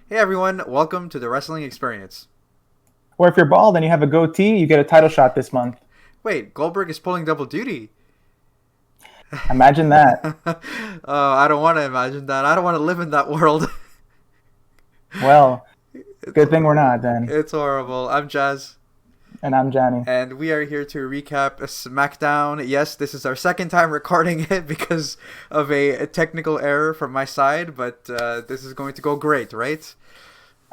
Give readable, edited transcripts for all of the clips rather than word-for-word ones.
Hey everyone, welcome to the Wrestling Experience. Or if you're bald and you have a goatee, you get a title shot this month. Wait, Goldberg is pulling double duty. Imagine that. I don't want to imagine that. I don't want to live in that world. Well, it's good thing we're not then. it's horrible. I'm Jazz, And I'm Johnny. and we are here to recap SmackDown. Yes, this is our second time recording it because of a technical error from my side, but this is going to go great, right?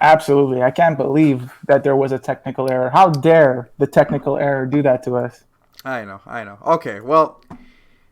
Absolutely. I can't believe that there was a technical error. How dare the technical error do that to us? I know. Okay, well,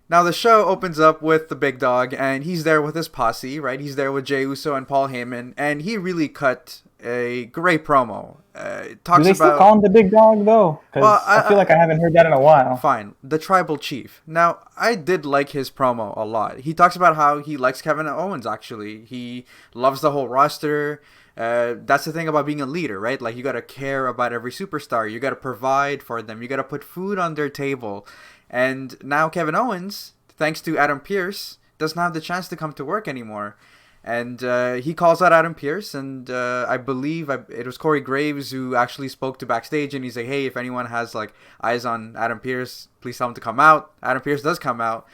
now the show opens up with the big dog, and he's there with his posse, right? He's there with Jey Uso and Paul Heyman, and he really cut a great promo. It Do talks they still about, call him the big dog though? well, Because I feel like I haven't heard that in a while. fine, the tribal chief. Now, I did like his promo a lot. He talks about how he likes Kevin Owens, actually. He loves the whole roster. That's the thing about being a leader, right? Like, you gotta care about every superstar. You gotta provide for them. You gotta put food on their table. And now Kevin Owens, thanks to Adam Pearce, doesn't have the chance to come to work anymore. And he calls out Adam Pearce, and I believe it was Corey Graves who actually spoke to backstage, and he's like, "Hey, if anyone has like eyes on Adam Pearce, please tell him to come out." Adam Pearce does come out,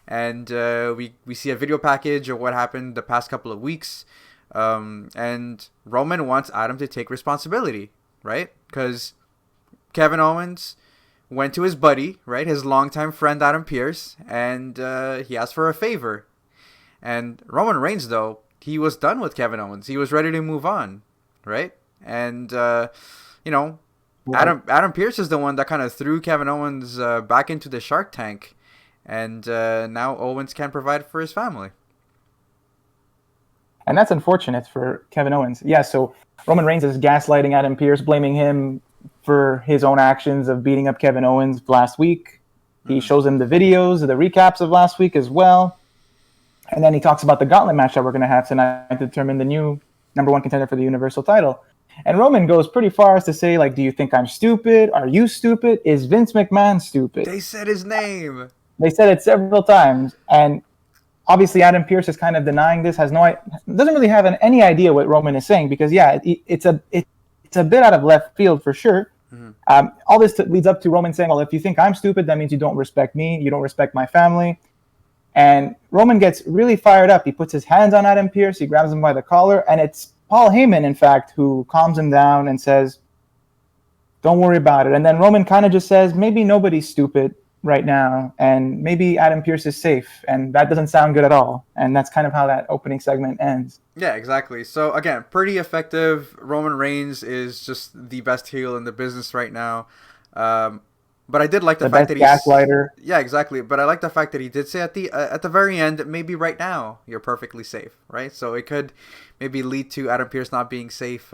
and we see a video package of what happened the past couple of weeks, and Roman wants Adam to take responsibility, right? Because Kevin Owens went to his buddy, right, his longtime friend Adam Pearce, and he asked for a favor. And Roman Reigns, though, he was done with Kevin Owens. He was ready to move on, right? And you know, Right. Adam Pearce is the one that kind of threw Kevin Owens back into the Shark Tank, and now Owens can't provide for his family. And that's unfortunate for Kevin Owens. Yeah, so Roman Reigns is gaslighting Adam Pearce, blaming him for his own actions of beating up Kevin Owens last week. He Mm. shows him the videos, the recaps of last week as well. And then he talks about the Gauntlet match that we're going to have tonight to determine the new number one contender for the Universal title. And Roman goes pretty far as to say, like, do you think I'm stupid? Are you stupid? Is Vince McMahon stupid? They said his name. They said it several times. And obviously, Adam Pearce is kind of denying this, doesn't really have any idea what Roman is saying because, yeah, it's a bit out of left field for sure. Mm-hmm. All this leads up to Roman saying, well, if you think I'm stupid, that means you don't respect me. You don't respect my family. And Roman gets really fired up. He puts his hands on Adam Pearce. He grabs him by the collar. And it's Paul Heyman, in fact, who calms him down and says, don't worry about it. And then Roman kind of just says, maybe nobody's stupid right now. And maybe Adam Pearce is safe. And that doesn't sound good at all. And that's kind of how that opening segment ends. Yeah, exactly. So again, pretty effective. Roman Reigns is just the best heel in the business right now. Um, but I did like the The fact best that gaslighter. yeah, exactly. But I like the fact that he did say at the very end, maybe right now you're perfectly safe, right? So it could maybe lead to Adam Pearce not being safe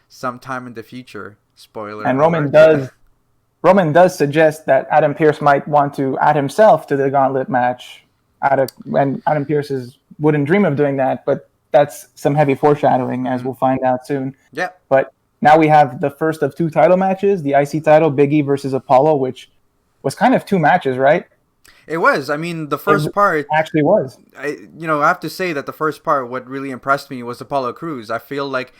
sometime in the future. Spoiler And alert. Roman does suggest that Adam Pearce might want to add himself to the Gauntlet match. And Adam Pearce wouldn't dream of doing that, but that's some heavy foreshadowing, as Mhm. we'll find out soon. Yeah, But now we have the first of two title matches: the IC title, Big E versus Apollo, which was kind of two matches, right? it was. I mean, the It first part, actually was. I have to say that the first part, what really impressed me was Apollo Crews. I feel like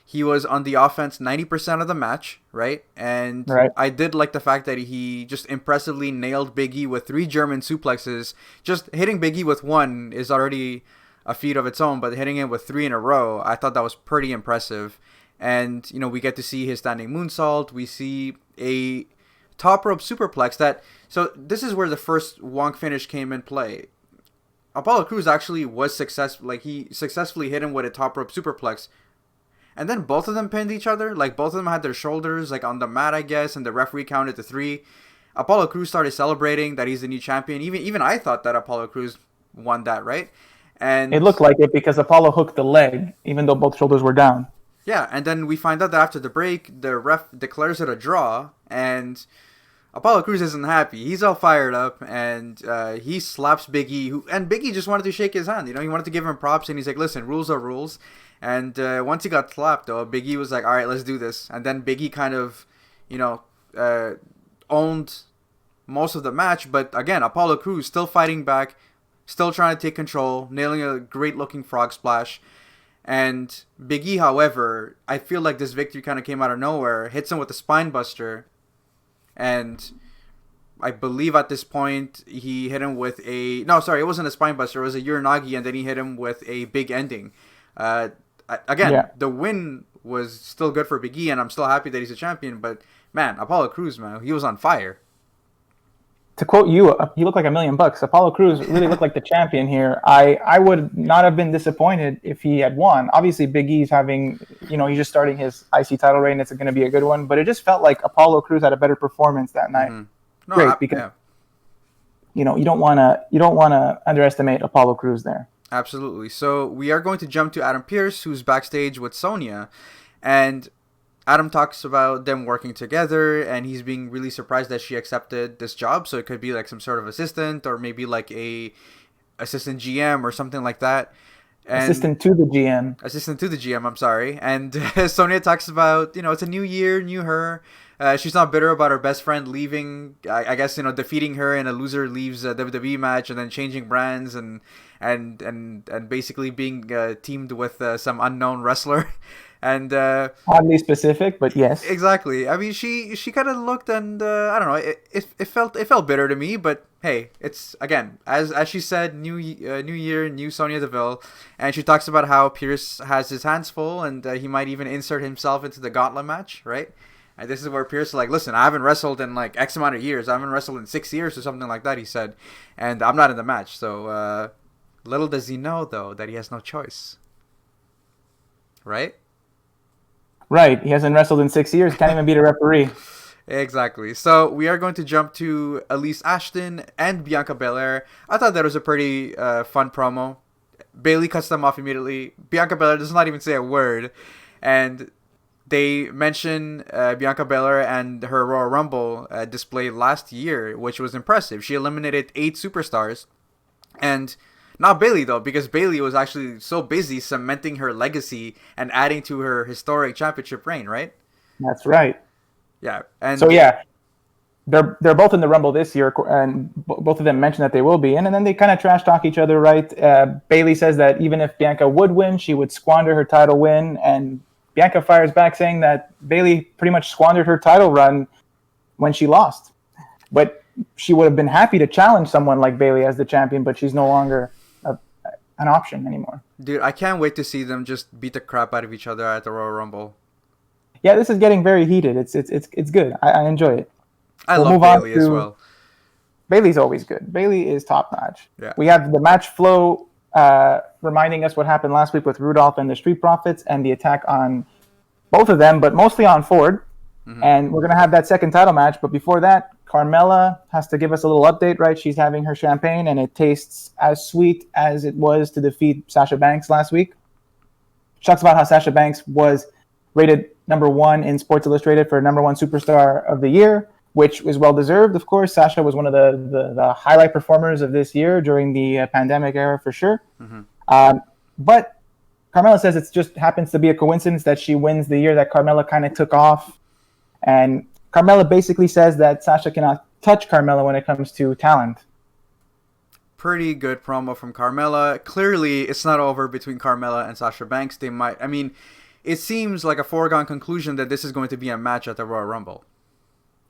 he was on the offense 90% of the match, right? And Right. I did like the fact that he just impressively nailed Big E with three German suplexes. Just hitting Big E with one is already a feat of its own, but hitting it with three in a row, I thought that was pretty impressive. And, we get to see his standing moonsault. We see a top rope superplex that. So this is where the first wonk finish came in play. Apollo Crews actually was successful. Like, he successfully hit him with a top rope superplex, and then both of them pinned each other. Like, both of them had their shoulders like on the mat, I guess, and the referee counted to three. Apollo Crews started celebrating that he's the new champion. Even I thought that Apollo Crews won that, right? It And looked like it because Apollo hooked the leg, even though both shoulders were down. yeah, and then we find out that after the break, the ref declares it a draw, and Apollo Crews isn't happy. He's all fired up, and he slaps Big E, and Big E just wanted to shake his hand. He wanted to give him props, and he's like, "Listen, rules are rules." And once he got slapped, though, Big E was like, "All right, let's do this." And then Big E kind of, you know, uh, owned most of the match. But again, Apollo Crews still fighting back, still trying to take control, nailing a great-looking frog splash. And Big E, however, I feel like this victory kind of came out of nowhere, hits him with a spine buster, and I believe at this point he hit him with a... No, sorry, it wasn't a spine buster, it was a Uranagi, and then he hit him with a big ending. Again, the win was still good for Big E, and I'm still happy that he's a champion, but man, Apollo Crews, man, he was on fire. To quote you, you look like $1 million. Apollo Crews really looked like the champion here. I would not have been disappointed if he had won. Obviously, Big E's having, he's just starting his IC title reign. It's going to be a good one. But it just felt like Apollo Crews had a better performance that night. No, Great, because you don't want to underestimate Apollo Crews there. Absolutely. So we are going to jump to Adam Pearce, who's backstage with Sonya, and Adam talks about them working together, and he's being really surprised that she accepted this job. So it could be like some sort of assistant, or maybe like a assistant GM or something like that. And assistant to the GM. Assistant to the GM, I'm sorry. And Sonya talks about, it's a new year, new her. She's not bitter about her best friend leaving, I guess, defeating her in a loser leaves a WWE match, and then changing brands and basically being teamed with some unknown wrestler. And oddly specific, but yes, exactly. I mean, she kind of looked, and I don't know. It felt bitter to me, but hey, it's again as she said, new year, new Sonya Deville, and she talks about how Pearce has his hands full, and he might even insert himself into the Gauntlet Match, right? And this is where Pearce is like, listen, I haven't wrestled in like X amount of years. I haven't wrestled in 6 years or something like that. He said, and I'm not in the match. So little does he know though that he has no choice, right? Right, he hasn't wrestled in 6 years, can't even beat a referee. Exactly. So we are going to jump to Elise Ashton and Bianca Belair. I thought that was a pretty fun promo. Bayley cuts them off immediately. Bianca Belair does not even say a word. And they mention Bianca Belair and her Royal Rumble display last year, which was impressive. She eliminated 8 superstars. And not Bayley, though, because Bayley was actually so busy cementing her legacy and adding to her historic championship reign, right? That's right. Yeah. And so, yeah, they're both in the Rumble this year, and both of them mentioned that they will be in, and then they kind of trash talk each other, right? Bayley says that even if Bianca would win, she would squander her title win, and Bianca fires back saying that Bayley pretty much squandered her title run when she lost. But she would have been happy to challenge someone like Bayley as the champion, but she's no longer an option anymore. Dude, I can't wait to see them just beat the crap out of each other at the Royal Rumble. Yeah, this is getting very heated. It's good. I enjoy it. We'll love Bayley as well. Bayley's always good. Bayley is top notch. Yeah. We have the match flow reminding us what happened last week with Rudolph and the Street Profits and the attack on both of them, but mostly on Ford. Mm-hmm. And we're going to have that second title match. But before that, Carmella has to give us a little update, right? She's having her champagne, and it tastes as sweet as it was to defeat Sasha Banks last week. She talks about how Sasha Banks was rated number 1 in Sports Illustrated for number 1 superstar of the year, which was well-deserved, of course. Sasha was one of the highlight performers of this year during the pandemic era, for sure. Mm-hmm. But Carmella says it just happens to be a coincidence that she wins the year that Carmella kind of took off. And Carmella basically says that Sasha cannot touch Carmella when it comes to talent. Pretty good promo from Carmella. Clearly, it's not over between Carmella and Sasha Banks. It seems like a foregone conclusion that this is going to be a match at the Royal Rumble.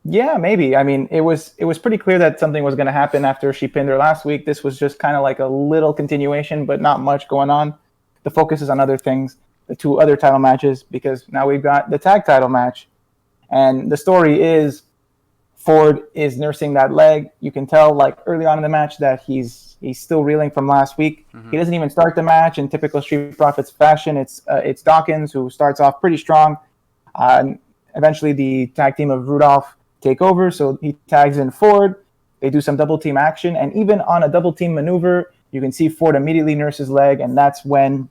Yeah, maybe. I mean, it was pretty clear that something was going to happen after she pinned her last week. This was just kind of like a little continuation, but not much going on. The focus is on other things, the 2 other title matches, because now we've got the tag title match. And the story is Ford is nursing that leg. You can tell, like, early on in the match that he's still reeling from last week. Mm-hmm. He doesn't even start the match in typical Street Profits fashion. It's Dawkins who starts off pretty strong. Eventually, the tag team of Rudolph take over, so he tags in Ford. They do some double team action, and even on a double team maneuver, you can see Ford immediately nurse his leg, and that's when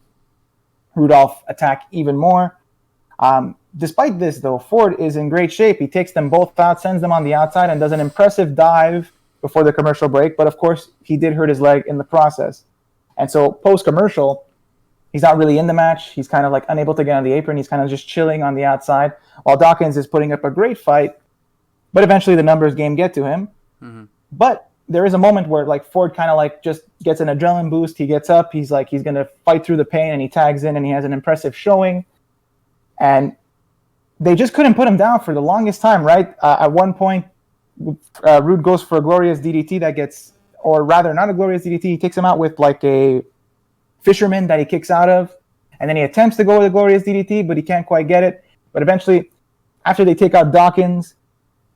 Rudolph attack even more. Despite this, though, Ford is in great shape. He takes them both out, sends them on the outside, and does an impressive dive before the commercial break. But, of course, he did hurt his leg in the process. And so, post-commercial, he's not really in the match. He's kind of like unable to get on the apron. He's kind of just chilling on the outside while Dawkins is putting up a great fight. But eventually the numbers game get to him. Mm-hmm. But there is a moment where like Ford kind of like just gets an adrenaline boost. He gets up. He's like, he's going to fight through the pain, and he tags in and he has an impressive showing. And they just couldn't put him down for the longest time, right? At one point, Roode goes for a glorious DDT that gets, or rather not a glorious DDT. He takes him out with like a fisherman that he kicks out of. And then he attempts to go with a glorious DDT, but he can't quite get it. But eventually, after they take out Dawkins,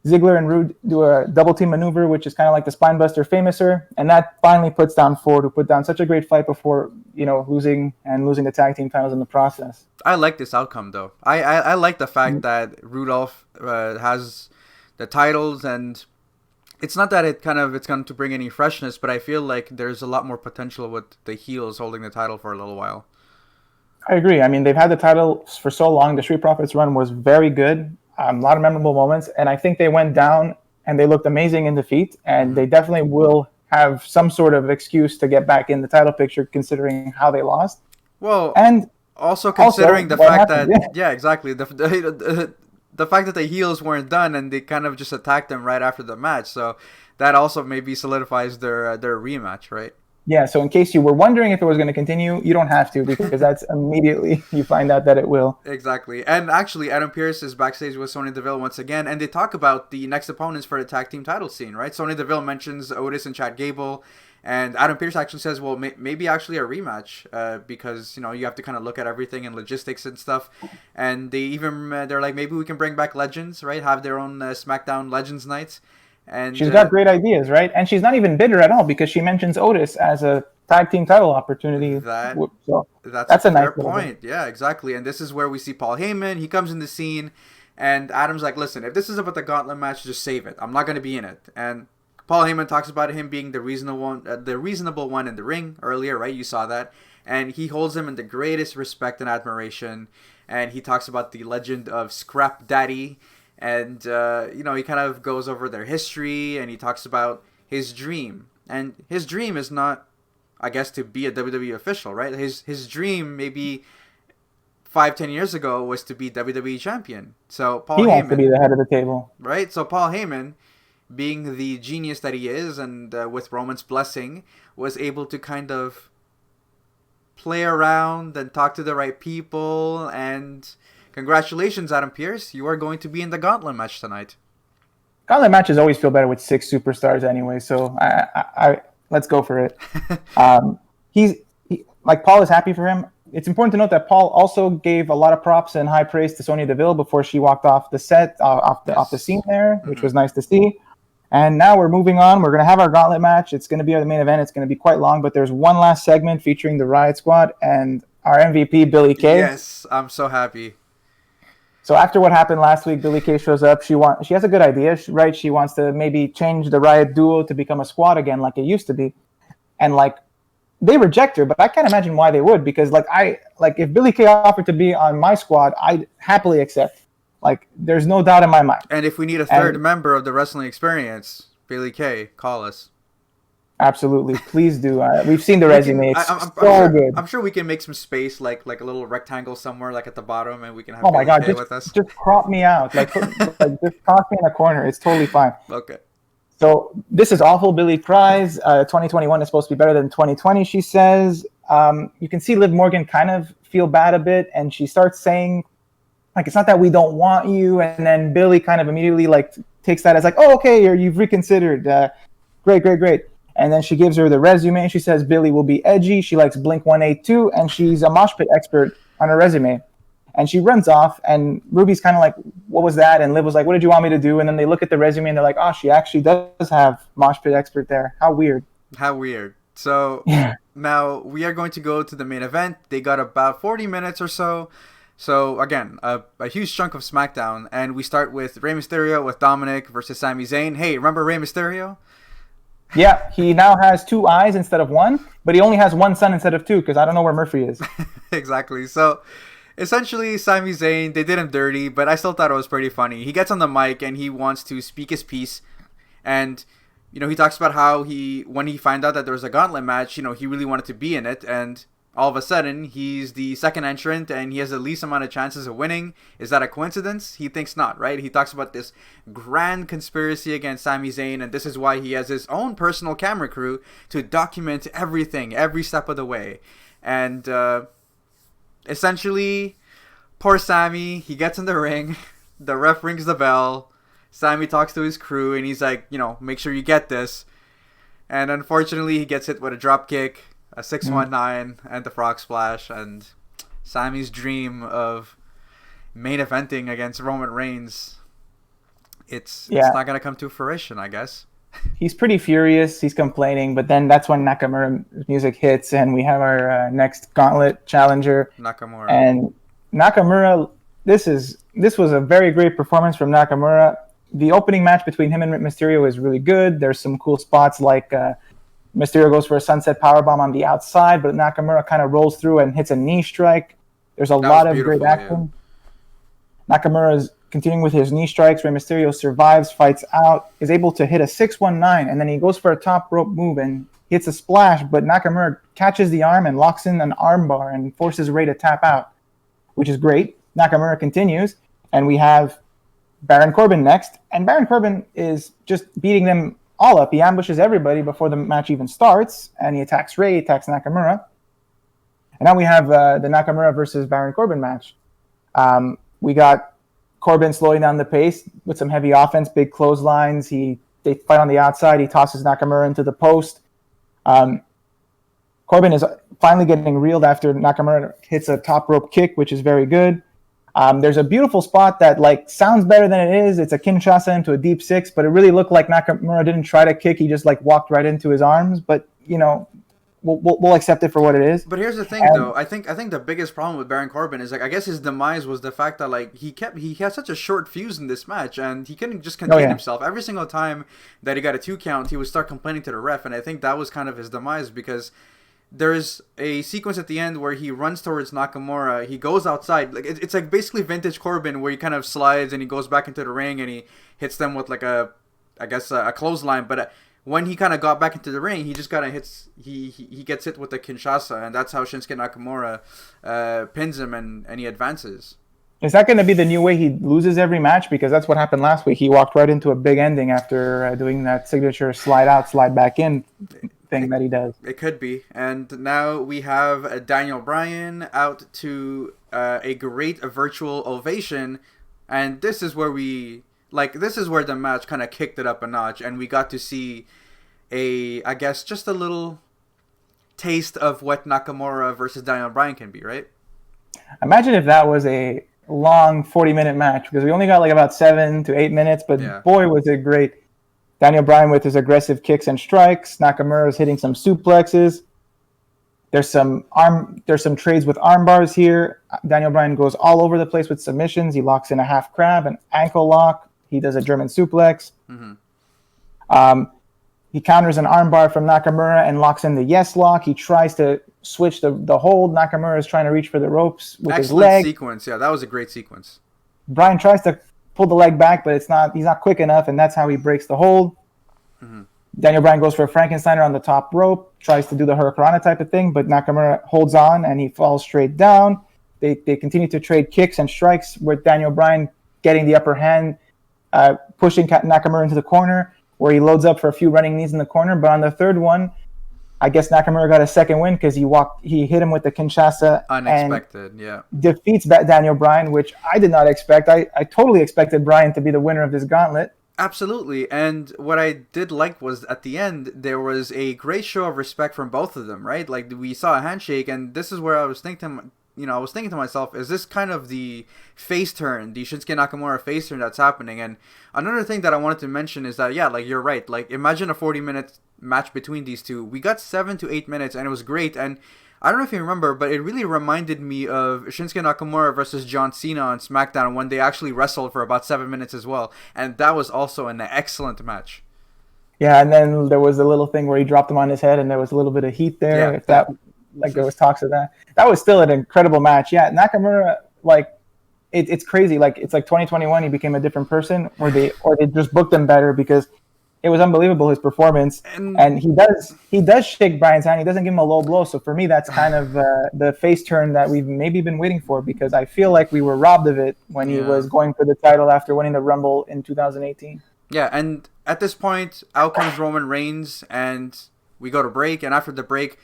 Ziggler and Roode do a double team maneuver, which is kind of like the Spinebuster Famouser, and that finally puts down Ford, who put down such a great fight before, losing the tag team titles in the process. I like this outcome, though. I like the fact that Rudolph has the titles, and it's not that it's going to bring any freshness, but I feel like there's a lot more potential with the heels holding the title for a little while. I agree. I mean, they've had the title for so long. The Street Profits run was very good. A lot of memorable moments, and I think they went down and they looked amazing in defeat, and they definitely will have some sort of excuse to get back in the title picture considering how they lost. Well, and also considering the fact that, yeah, exactly, the fact that the heels weren't done and they kind of just attacked them right after the match, so that also maybe solidifies their rematch, right? Yeah, so in case you were wondering if it was going to continue, you don't have to, because that's immediately you find out that it will. Exactly. And actually, Adam Pearce is backstage with Sonya Deville once again, and they talk about the next opponents for the tag team title scene, right? Sonya Deville mentions Otis and Chad Gable, and Adam Pearce actually says, well, maybe actually a rematch, because, you have to kind of look at everything and logistics and stuff. And they're like, maybe we can bring back legends, right? Have their own SmackDown Legends nights. And she's got great ideas, right? And she's not even bitter at all, because she mentions Otis as a tag team title opportunity. That's a nice fair point. Yeah, exactly. And this is where we see Paul Heyman. He comes in the scene, and Adam's like, listen, if this is about the Gauntlet match, just save it. I'm not going to be in it. And Paul Heyman talks about him being the reasonable one in the ring earlier, right? You saw that. And he holds him in the greatest respect and admiration. And he talks about the legend of Scrap Daddy. And, he kind of goes over their history, and he talks about his dream. And his dream is not, I guess, to be a WWE official, right? His dream maybe 5-10 years ago was to be WWE champion. So Paul Heyman wants to be the head of the table. Right? So Paul Heyman, being the genius that he is, and with Roman's blessing, was able to kind of play around and talk to the right people. And congratulations, Adam Pearce. You are going to be in the Gauntlet match tonight. Gauntlet matches always feel better with 6 superstars anyway, so I let's go for it. Paul is happy for him. It's important to note that Paul also gave a lot of props and high praise to Sonya Deville before she walked off the set, off the scene there, which was nice to see. And now we're moving on. We're going to have our Gauntlet match. It's going to be the main event. It's going to be quite long, but there's one last segment featuring the Riot Squad and our MVP, Billie Kay. Yes, I'm so happy. So after what happened last week, Billie Kay shows up. She has a good idea, right? She wants to maybe change the Riot duo to become a squad again, like it used to be. And they reject her, but I can't imagine why they would, because if Billie Kay offered to be on my squad, I'd happily accept. There's no doubt in my mind. And if we need a third member of the wrestling experience, Billie Kay, call us. Absolutely, please do. We've seen the resume; it's so good. I'm sure we can make some space, like a little rectangle somewhere, at the bottom, and we can have. Oh my God! Just crop me out, just toss me in a corner. It's totally fine. Okay. So this is awful. Billie cries. 2021 is supposed to be better than 2020. She says. You can see Liv Morgan kind of feel bad a bit, and she starts saying, it's not that we don't want you, and then Billie kind of immediately takes that as oh, okay, you've reconsidered. Great. And then she gives her the resume. She says Billie will be edgy. She likes Blink-182, and she's a mosh pit expert on her resume. And she runs off, and Ruby's kind of what was that? And Liv was what did you want me to do? And then they look at the resume, and they're like, oh, she actually does have mosh pit expert there. How weird. So now we are going to go to the main event. They got about 40 minutes or so. So again, a huge chunk of SmackDown. And we start with Rey Mysterio with Dominic versus Sami Zayn. Hey, remember Rey Mysterio? Yeah, he now has 2 eyes instead of 1, but he only has 1 son instead of 2, because I don't know where Murphy is. Exactly. So, essentially, Sami Zayn, they did him dirty, but I still thought it was pretty funny. He gets on the mic and he wants to speak his piece, and he talks about how when he found out that there was a Gauntlet match, he really wanted to be in it, and all of a sudden he's the second entrant and he has the least amount of chances of winning. Is that a coincidence? He thinks not, right? He talks about this grand conspiracy against Sami Zayn, and this is why he has his own personal camera crew to document everything, every step of the way. And essentially, poor Sami, he gets in the ring, the ref rings the bell, Sami talks to his crew, and he's like, make sure you get this. And unfortunately, he gets hit with a drop kick, a 619, and the frog splash. And Sami's dream of main eventing against Roman Reigns, it's not going to come to fruition, I guess. He's pretty furious. He's complaining. But then that's when Nakamura's music hits, and we have our next Gauntlet challenger. Nakamura. And Nakamura, this was a very great performance from Nakamura. The opening match between him and Mysterio is really good. There's some cool spots like Mysterio goes for a sunset powerbomb on the outside, but Nakamura kind of rolls through and hits a knee strike. There's a lot of great action. Yeah. Nakamura is continuing with his knee strikes. Rey Mysterio survives, fights out, is able to hit a 619, and then he goes for a top rope move and hits a splash, but Nakamura catches the arm and locks in an arm bar and forces Rey to tap out, which is great. Nakamura continues, and we have Baron Corbin next, and Baron Corbin is just beating them all up. He ambushes everybody before the match even starts, and he attacks Rey, attacks Nakamura. And now we have the Nakamura versus Baron Corbin match. We got Corbin slowing down the pace with some heavy offense, big clotheslines. They fight on the outside. He tosses Nakamura into the post. Corbin is finally getting reeled after Nakamura hits a top rope kick, which is very good. There's a beautiful spot that sounds better than it is. It's a Kinshasa into a deep six, but it really looked like Nakamura didn't try to kick. He just walked right into his arms. But we'll accept it for what it is. But here's the thing, though. I think the biggest problem with Baron Corbin is I guess his demise was the fact that he had such a short fuse in this match, and he couldn't just contain himself. Every single time that he got a 2 count, he would start complaining to the ref, and I think that was kind of his demise because there's a sequence at the end where he runs towards Nakamura. He goes outside. It's basically vintage Corbin where he kind of slides and he goes back into the ring and he hits them with a clothesline. But when he kind of got back into the ring, he just kind of hits. He gets hit with the Kinshasa, and that's how Shinsuke Nakamura pins him and he advances. Is that going to be the new way he loses every match? Because that's what happened last week. He walked right into a big ending after doing that signature slide out, slide back in thing that he does. It could be. And now we have Daniel Bryan out to a great virtual ovation, and this is where the match kind of kicked it up a notch, and we got to see just a little taste of what Nakamura versus Daniel Bryan can be, right? Imagine if that was a long 40-minute match, because we only got about 7 to 8 minutes, but boy was it great. Daniel Bryan with his aggressive kicks and strikes. Nakamura is hitting some suplexes. There's some trades with arm bars here. Daniel Bryan goes all over the place with submissions. He locks in a half crab, an ankle lock. He does a German suplex. Mm-hmm. He counters an arm bar from Nakamura and locks in the yes lock. He tries to switch the hold. Nakamura is trying to reach for the ropes with his leg. Excellent sequence. Yeah, that was a great sequence. Bryan tries to pull the leg back, but he's not quick enough, and that's how he breaks the hold. Mm-hmm. Daniel Bryan goes for a Frankensteiner on the top rope, tries to do the Hurricanrana type of thing, but Nakamura holds on and he falls straight down. They continue to trade kicks and strikes with Daniel Bryan getting the upper hand, pushing Nakamura into the corner, where he loads up for a few running knees in the corner. But on the third one, I guess Nakamura got a second win because he hit him with the Kinshasa. Unexpected, yeah. Defeats Daniel Bryan, which I did not expect. I totally expected Bryan to be the winner of this gauntlet. Absolutely, and what I did like was at the end there was a great show of respect from both of them, right? We saw a handshake, and this is where I was thinking to myself, is this kind of the face turn, the Shinsuke Nakamura face turn that's happening? And another thing that I wanted to mention is that, you're right. Imagine a 40-minute match between these two. We got 7 to 8 minutes, and it was great. And I don't know if you remember, but it really reminded me of Shinsuke Nakamura versus John Cena on SmackDown when they actually wrestled for about 7 minutes as well. And that was also an excellent match. Yeah, and then there was a little thing where he dropped him on his head, and there was a little bit of heat there. Yeah. There was talks of that. That was still an incredible match. Yeah, Nakamura, it's crazy. It's like 2021, he became a different person, or they just booked him better, because it was unbelievable, his performance. And he does shake Bryan's hand. He doesn't give him a low blow. So for me, that's kind of the face turn that we've maybe been waiting for, because I feel like we were robbed of it when he was going for the title after winning the Rumble in 2018. Yeah, and at this point, out comes Roman Reigns, and we go to break. And after the break,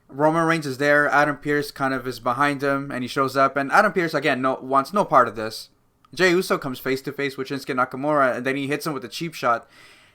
Roman Reigns is there. Adam Pearce kind of is behind him, and he shows up. And Adam Pearce, again, wants no part of this. Jey Uso comes face-to-face with Shinsuke Nakamura, and then he hits him with a cheap shot.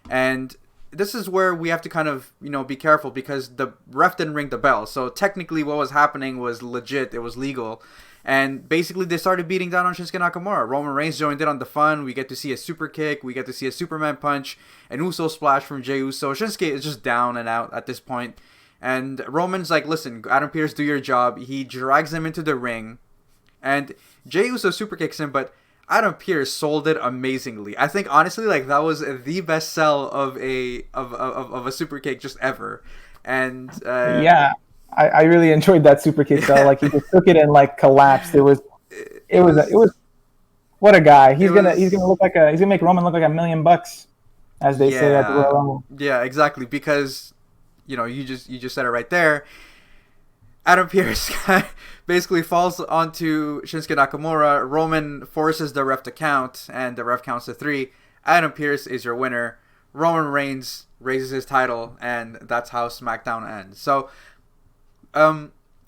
And this is where we have to kind of, be careful, because the ref didn't ring the bell. So technically what was happening was legit. It was legal. And basically they started beating down on Shinsuke Nakamura. Roman Reigns joined in on the fun. We get to see a super kick. We get to see a Superman punch. An Uso splash from Jey Uso. Shinsuke is just down and out at this point. And Roman's like, listen, Adam Pearce, do your job. He drags him into the ring. And Jey Uso super kicks him, but Adam Pearce sold it amazingly. I think honestly, like, that was the best sell of a super kick just ever. And I really enjoyed that super kick sell. Like, he just took it and like collapsed. It was what a guy. He's gonna make Roman look like $1 million, as they say at the Royal Rumble. Yeah, exactly. Because you just said it right there. Adam Pearce basically falls onto Shinsuke Nakamura. Roman forces the ref to count, and the ref counts to 3. Adam Pearce is your winner. Roman Reigns raises his title, and that's how SmackDown ends. So,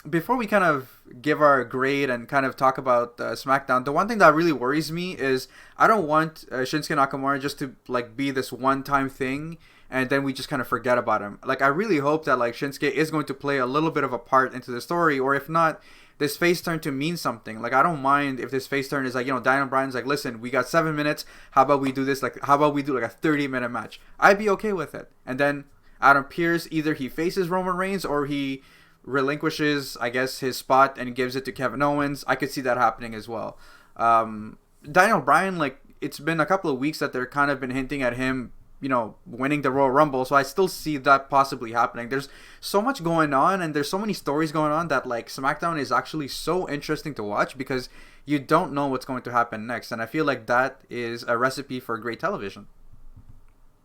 before we kind of give our grade and kind of talk about SmackDown, the one thing that really worries me is I don't want Shinsuke Nakamura just to like be this one-time thing, and then we just kind of forget about him. Like, I really hope that like Shinsuke is going to play a little bit of a part into the story, or if not, this face turn to mean something. Like, I don't mind if this face turn is like, Daniel Bryan's like, listen, we got 7 minutes. How about we do this? Like, how about we do like a 30-minute match? I'd be okay with it. And then Adam Pearce, either he faces Roman Reigns or he relinquishes, I guess, his spot and gives it to Kevin Owens. I could see that happening as well. Daniel Bryan, like, it's been a couple of weeks that they're kind of been hinting at him, winning the Royal Rumble. So I still see that possibly happening. There's so much going on, and there's so many stories going on that like SmackDown is actually so interesting to watch, because you don't know what's going to happen next. And I feel like that is a recipe for great television.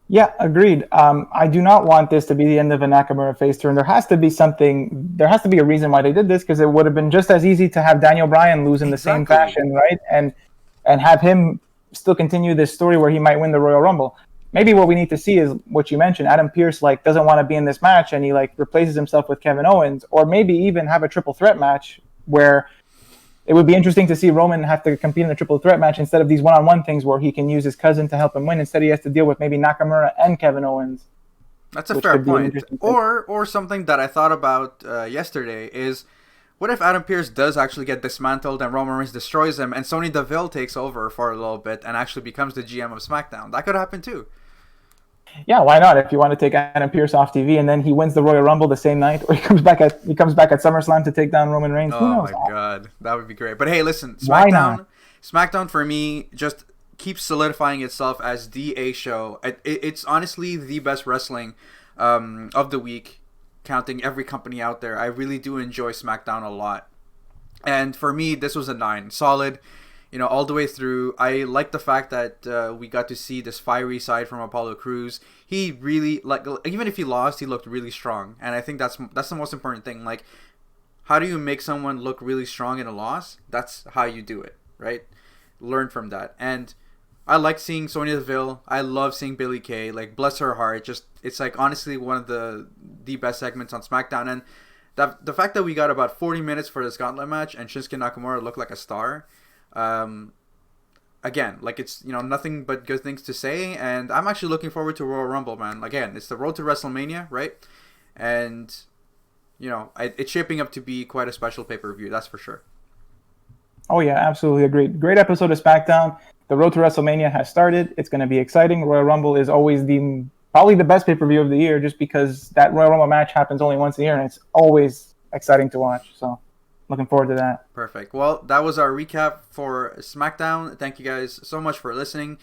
Yeah, agreed. I do not want this to be the end of a Nakamura face turn. There has to be something. There has to be a reason why they did this, because it would have been just as easy to have Daniel Bryan lose in the same fashion, right? And have him still continue this story where he might win the Royal Rumble. Maybe what we need to see is what you mentioned. Adam Pearce like doesn't want to be in this match, and he like replaces himself with Kevin Owens, or maybe even have a triple threat match where it would be interesting to see Roman have to compete in a triple threat match instead of these one-on-one things where he can use his cousin to help him win. Instead, he has to deal with maybe Nakamura and Kevin Owens. That's a fair point. Or something that I thought about yesterday is, what if Adam Pearce does actually get dismantled and Roman Reigns destroys him, and Sonya Deville takes over for a little bit and actually becomes the GM of SmackDown? That could happen too. Yeah, why not? If you want to take Adam Pearce off TV and then he wins the Royal Rumble the same night, or he comes back at SummerSlam to take down Roman Reigns. Oh my God, that would be great. But hey, listen, SmackDown for me just keeps solidifying itself as the A show. It's honestly the best wrestling of the week, counting every company out there. I really do enjoy SmackDown a lot, and for me, this was a 9, solid. All the way through. I like the fact that we got to see this fiery side from Apollo Crews. He really, like, even if he lost, he looked really strong. And I think that's the most important thing. Like, how do you make someone look really strong in a loss? That's how you do it, right? Learn from that. And I like seeing Sonya Deville. I love seeing Billie Kay. Like, bless her heart. Just, it's like honestly one of the best segments on SmackDown. And the fact that we got about 40 minutes for this Gauntlet match and Shinsuke Nakamura looked like a star. Again, like, it's nothing but good things to say, and I'm actually looking forward to Royal Rumble, man. Again, it's the road to WrestleMania, right? And it's shaping up to be quite a special pay-per-view, that's for sure. Oh yeah, absolutely agreed. Great episode of SmackDown. The road to WrestleMania has started. It's going to be exciting. Royal Rumble is always probably the best pay-per-view of the year, just because that Royal Rumble match happens only once a year, and it's always exciting to watch. So looking forward to that. Perfect. Well, that was our recap for SmackDown. Thank you guys so much for listening.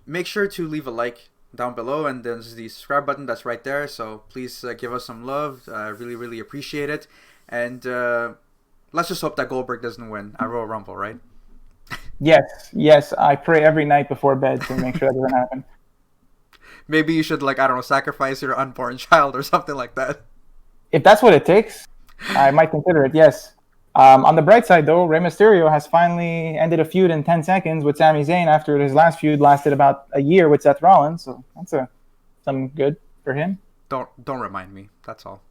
Make sure to leave a like down below, and there's the subscribe button that's right there. So please give us some love. Really, really appreciate it. And let's just hope that Goldberg doesn't win at Royal Rumble, right? Yes. I pray every night before bed to make sure that doesn't happen. Maybe you should, like, I don't know, sacrifice your unborn child or something like that. If that's what it takes, I might consider it, yes. On the bright side, though, Rey Mysterio has finally ended a feud in 10 seconds with Sami Zayn after his last feud lasted about a year with Seth Rollins. So that's some good for him. Don't remind me. That's all.